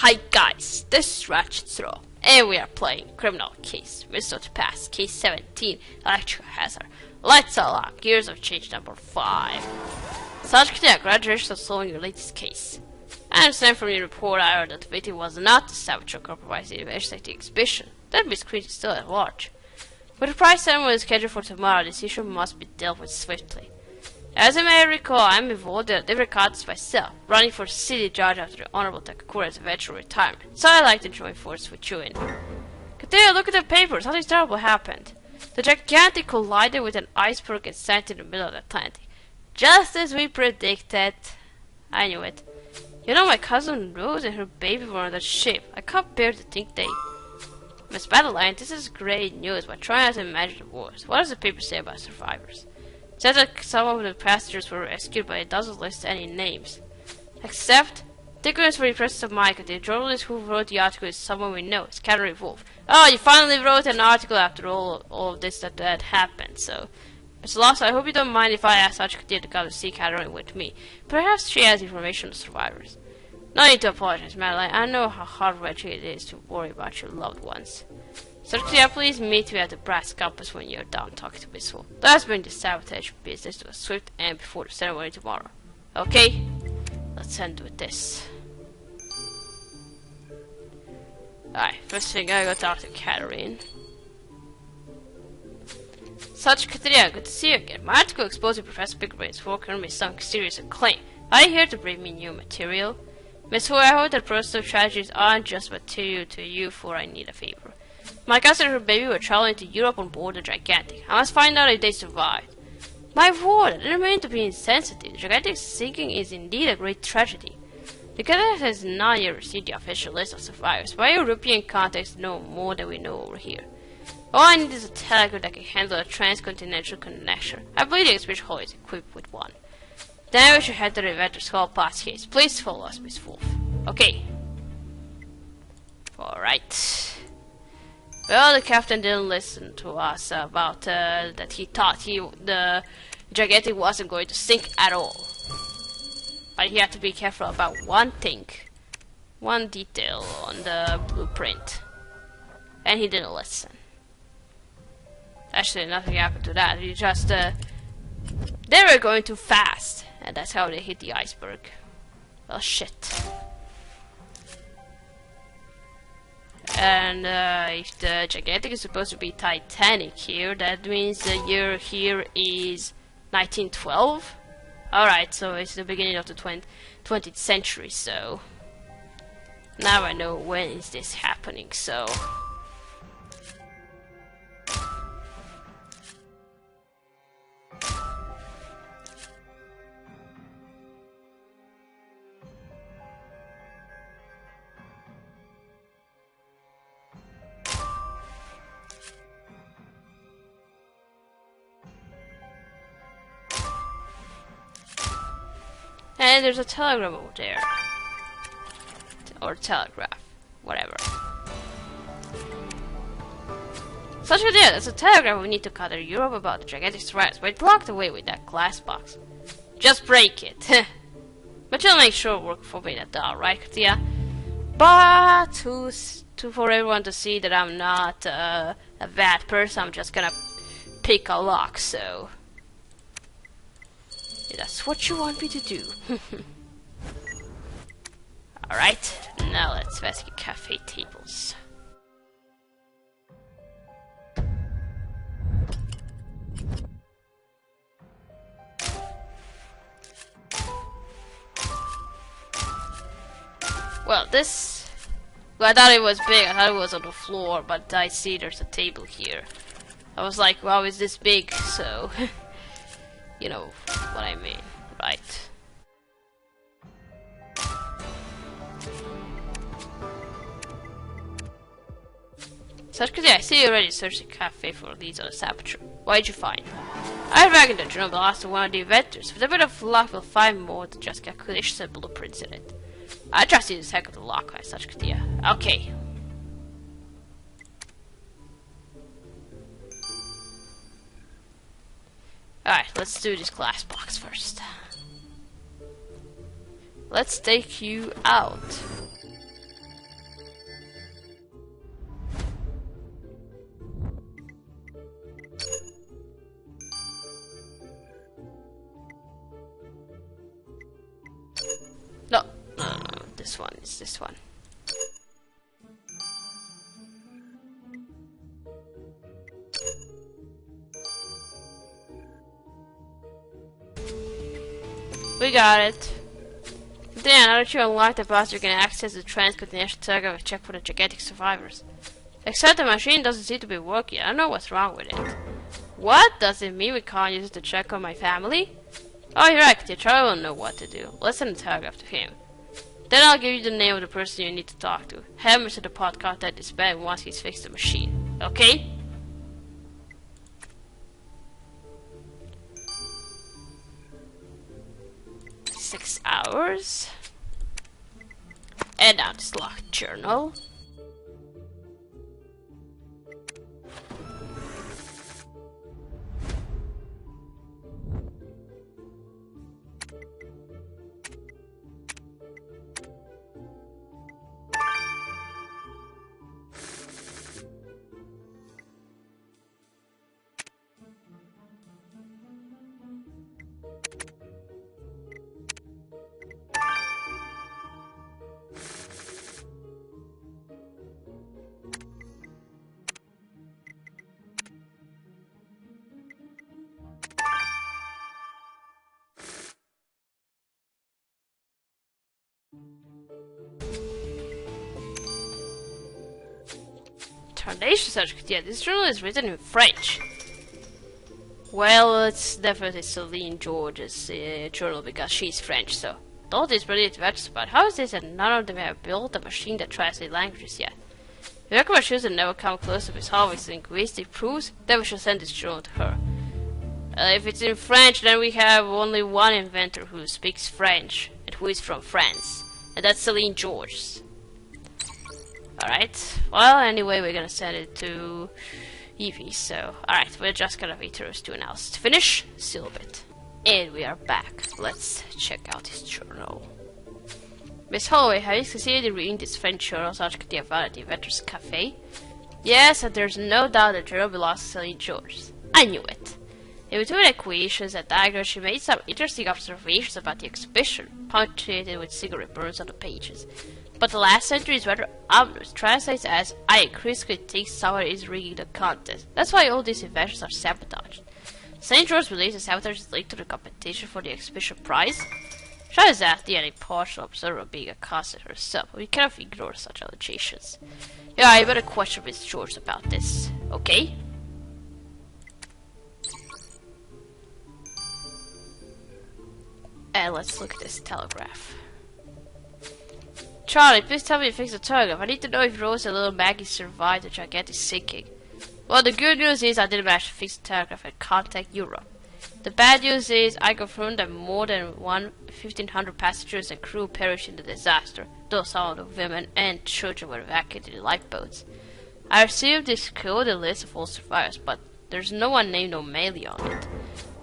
Hi guys, this is Ratchet Throw, and we are playing Criminal Case, Mystery to Pass, Case 17, Electrical Hazard. Let's unlock Gears of Change number 5. Such congratulations on solving your latest case. I understand from your report I heard that the victim was not the saboteur compromised in the investigating exhibition. That Miss Queen is still at large. With the prize ceremony scheduled for tomorrow, this issue must be dealt with swiftly. As you may recall, I am involved in a different contest myself, running for city judge after the Honorable Takakura's eventual retirement, so I'd like to join forces with you in. Continue, look at the papers, something terrible happened. The gigantic collided with an iceberg and sank in the middle of the Atlantic. Just as we predicted. I knew it. You know, my cousin Rose and her baby were on that ship. I can't bear to think they... Miss Madeline, this is great news, but try not to imagine the worst. What does the paper say about survivors? It says that some of the passengers were rescued, but it doesn't list any names. Except, particulars for the presence of Micah, the journalist who wrote the article is someone we know. It's Catherine Wolf. Oh, you finally wrote an article after all of this that happened, so... Mr. Lawson, I hope you don't mind if I ask Sajkatia to come to see Catherine with me. Perhaps she has information on survivors. No need to apologize, Madeline. I know how heart-wrenching it is to worry about your loved ones. Sajkatia, please meet me at the brass compass when you're done talking to Miss Wolf. Let's bring the sabotage business to a swift end before the ceremony tomorrow. Okay? Let's end with this. Alright, first thing I gotta talk to Catherine. Sajkatia, good to see you again. My article exposing Professor Bigbrain's work earned me some serious acclaim. Are you here to bring me new material? Miss Hu, I hope that personal strategies aren't just material to you, for I need a favor. My cousin and her baby were traveling to Europe on board the Gigantic. I must find out if they survived. My word, I didn't mean to be insensitive. The Gigantic's sinking is indeed a great tragedy. The Gigantic has not yet received the official list of survivors, but European contacts know more than we know over here. All I need is a telegram that can handle a transcontinental connection. I believe the Expedition Hall is equipped with one. Then we should head to the Inventor's Hall Pass case. Please follow us, Miss Wolf. Okay. Alright. Well, the captain didn't listen to us about that he thought the Gigantic wasn't going to sink at all. But he had to be careful about one thing. One detail on the blueprint. And he didn't listen. Actually, nothing happened to that. He just, they were going too fast. And that's how they hit the iceberg. Well, shit. And if the Gigantic is supposed to be Titanic here, that means the year here is 1912? Alright, so it's the beginning of the 20th century, so... Now I know when is this happening, so... And there's a telegram over there. Or telegraph. Whatever. Such a deal, there's a telegram we need to contact Europe about the Gigantic threats, but it's locked away with that glass box. Just break it. But you'll make sure it works for me that doll, right, Katia? But for everyone to see that I'm not a bad person, I'm just gonna pick a lock, so... That's what you want me to do. Alright, now let's investigate cafe tables. Well, this... Well, I thought it was big, I thought it was on the floor, but I see there's a table here. I was like, wow, is this big? So... You know what I mean, right? Sajkatia, I see you already searched the cafe for leads on the saboteur. What did you find? I read back in the journal the last of one of the inventors. With a bit of luck, we'll find more than just calculations and blueprints in it. I trust you to check out the lock, Sajkatia. Okay. Alright, let's do this glass box first. Let's take you out. this one. It's this one. We got it. Then, now that you unlock the boss, you can access the transcontinental telegraph check for the gigantic survivors. Except the machine doesn't seem to be working. I don't know what's wrong with it. What? Does it mean we can't use it to check on my family? Oh, you're right. The Charlie will know what to do. Let's send a telegraph to him. Then I'll give you the name of the person you need to talk to. Have him to the pod contact this bag once he's fixed the machine. Okay? 6 hours. And now this locked journal. Foundation search. Yeah, this journal is written in French. Well, it's definitely Celine George's journal because she's French, so all these brilliant adventures about how is it that none of them have built a machine that translates languages yet? The recommend shoes that never come close to solving linguistic proofs, then we should send this journal to her. If it's in French, then we have only one inventor who speaks French, and who is from France, and that's Celine George. Alright, well, anyway, we're gonna send it to Evie, so, alright, we're just gonna wait for us 2 hours to finish, still a bit. And we are back. Let's check out this journal. Miss Holloway, have you succeeded in reading this French journal such as the about the Inventor's Cafe? Yes, and there's no doubt the journal belongs to Celine George. I knew it. In between equations and diagrams, she made some interesting observations about the exhibition, punctuated with cigarette burns on the pages. But the last entry is rather ominous, translates as, I increasingly think someone is rigging the contest. That's why all these inventions are sabotaged. St. George believes the sabotage is linked to the competition for the exhibition prize. She is at the impartial observer being a contest herself, but we cannot ignore such allegations. Yeah, I better question Miss George about this, okay? And let's look at this telegraph. Charlie, please tell me you fixed the telegraph. I need to know if Rose and little Maggie survived the gigantic sinking. Well, the good news is I didn't manage to fix the telegraph and contact Europe. The bad news is I confirmed that more than 1,500 passengers and crew perished in the disaster, though some of the women and children were evacuated in lifeboats. I received this coded list of all survivors, but there's no one named O'Malley on it.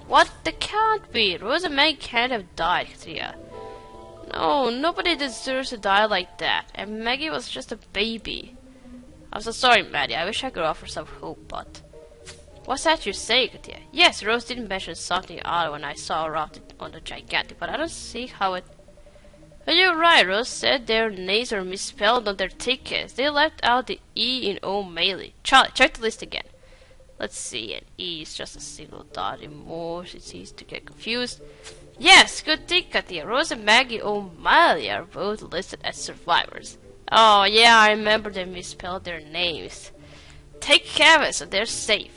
What? That can't be! Rose and Maggie can't have died, Thea. No, nobody deserves to die like that, and Maggie was just a baby. I'm so sorry, Maddie. I wish I could offer some hope, but... What's that you're saying, Katia? Yes, Rose didn't mention something odd when I saw her out on the gigantic, but I don't see how it... But you're right, Rose said their names are misspelled on their tickets. They left out the E in O'Malley. Charlie, check the list again. Let's see, an E is just a single dot in Morse. It's easy to get confused. Yes, good thing, Katia. Rose and Maggie O'Malley are both listed as survivors. Oh, yeah, I remember they misspelled their names. Take care of it so they're safe.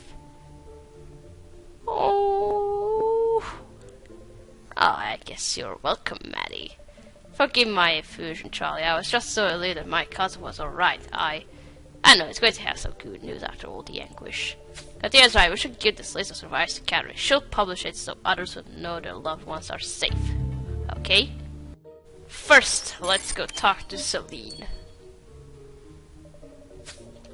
Oh, I guess you're welcome, Maddie. Forgive my effusion, Charlie. I was just so elated that my cousin was alright. I know, it's great to have some good news after all the anguish. Katia's right, we should give this list of survivors to Catherine. She'll publish it so others will know their loved ones are safe. Okay? First, let's go talk to Celine.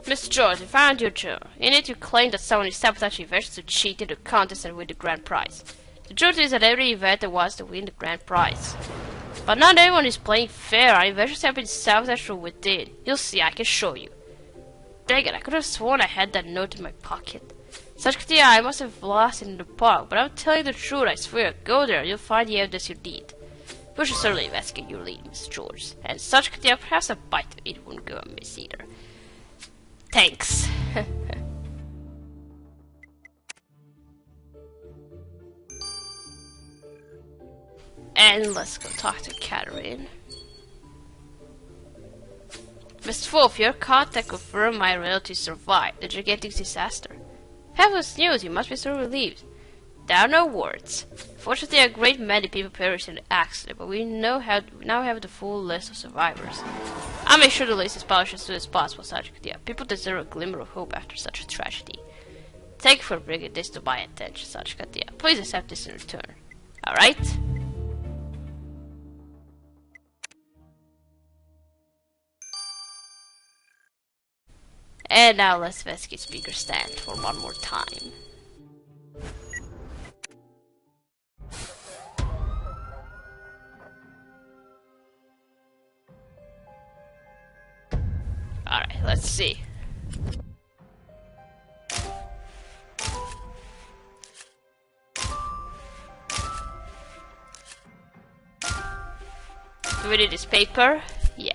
Mr. George, we found your journal. In it you claim that someone is sabotaging events to cheat in the contest and win the grand prize. The truth is that every event wants to win the grand prize. But not everyone is playing fair. Our inventions have been sabotaged from within. You'll see, I can show you. Dang it, I could have sworn I had that note in my pocket. Such Katia, I must have lost it in the park, but I'm telling the truth, I swear. Go there, you'll find the evidence you need. We should certainly investigate your lead, Miss George. And such could perhaps a bite of it wouldn't go amiss either. Thanks. And let's go talk to Catherine. Miss Wolf, your contact confirmed my relatives survived the gigantic disaster. Fabulous news, you must be so relieved. There are no words. Fortunately, a great many people perished in the accident, but we now have the full list of survivors. I'll make sure the list is published as soon as possible, Sergeant Katia. People deserve a glimmer of hope after such a tragedy. Thank you for bringing this to my attention, Sergeant Katia. Please accept this in return. Alright? And now let's investigate Speaker Stand for one more time. Alright, let's see. Do we need this paper? Yeah.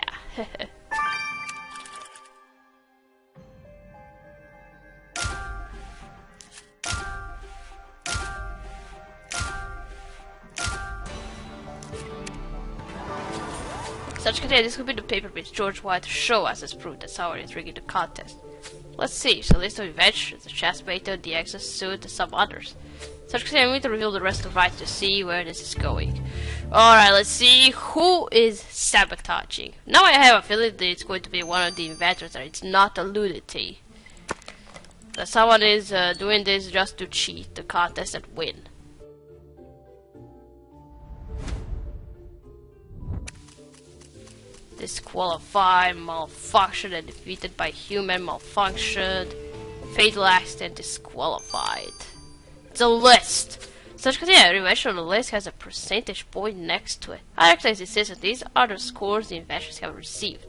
Such content, this could be the paper which George wanted to show us as proof that someone is rigging the contest. Let's see, it's a list of inventions, the chest beta, the exosuit, and some others. Such content, we need to reveal the rest of the right to see where this is going. Alright, let's see who is sabotaging. Now I have a feeling that it's going to be one of the inventors that it's not alluded to. That someone is doing this just to cheat the contest and win. Disqualified, malfunction, and defeated by human, malfunctioned, fatal accident, disqualified. It's a list. Such that every invention on the list has a percentage point next to it. I recognize it says that these are the scores the inventions have received.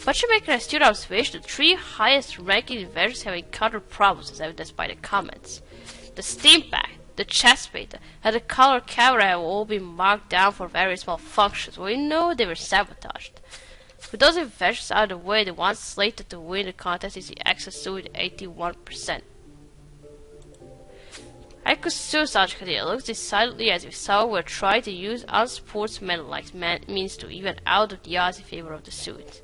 But you make an astute observation, the 3 highest ranking inventions have encountered problems as evidenced by the comments. The steam pack, the chest beta, and the color camera have all been marked down for various malfunctions. We know they were sabotaged. With those inventions out of the way, the one slated to win the contest is the exosuit with 81%. I could sue such a it looks decidedly as if someone were trying to use unsportsmanlike means to even out of the odds in favor of the suit.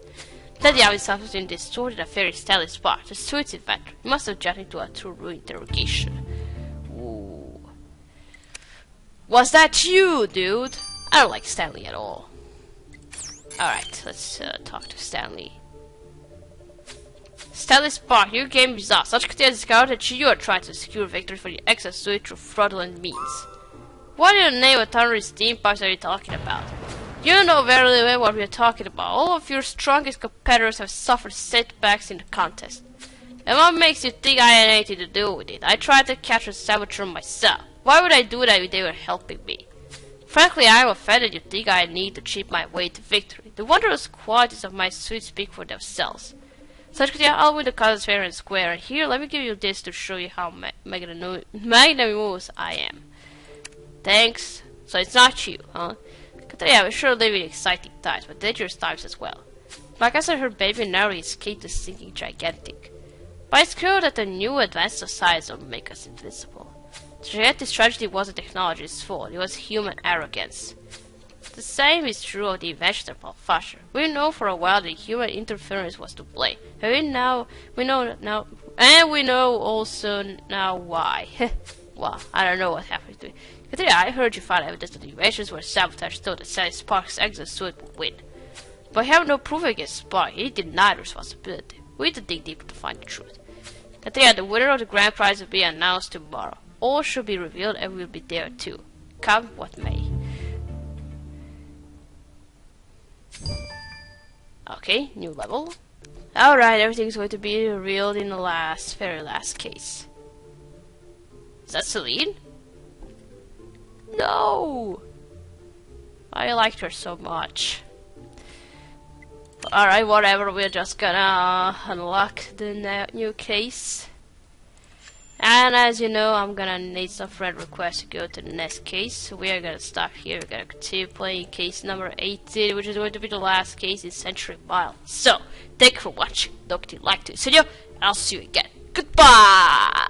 Then the obvious substance distorted a very Stanley spark, the suit's inventor. He must have jumped into a true interrogation. Ooh. Was that you, dude? I don't like Stanley at all. Alright, let's talk to Stanley. Stanley Spark, your game results. Such content discovered that you are trying to secure victory for the exosuit through fraudulent means. What in the name of thunderous steam pipes are you talking about? You know very well what we are talking about. All of your strongest competitors have suffered setbacks in the contest. And what makes you think I had anything to do with it? I tried to catch a saboteur myself. Why would I do that if they were helping me? Frankly, I am offended you think I need to cheat my way to victory. The wondrous qualities of my suit speak for themselves. Such that I'll win the contest fair and square, and here, let me give you this to show you how magnanimous I am. Thanks. So it's not you, huh? Katrina, we're sure living exciting times, but dangerous times as well. Like I said, her baby narrowly escaped the sinking gigantic. But it's clear that the new advanced societies will make us invincible. The gigantic tragedy wasn't technology's fault, it was human arrogance. The same is true of the invention of malfunction. We know for a while that human interference was to blame, and we know also now why. Well, I don't know what happened to it. Katrina, I heard you found evidence that the inventions were sabotaged so that Stanley Spark's exosuit would win. But we have no proof against Spark. He denied responsibility. We need to dig deeper to find the truth. Katrina, the winner of the grand prize will be announced tomorrow. All should be revealed and we'll be there too. Come what may. Okay, new level. Alright, everything's going to be revealed in the very last case. Is that Celine? No! I liked her so much. Alright, whatever, we're just gonna unlock the new case. And as you know, I'm gonna need some friend requests to go to the next case. So we are gonna stop here. We're gonna continue playing case number 18, which is going to be the last case in Century Mile. So, thank you for watching. Don't forget to like this video, and I'll see you again. Goodbye!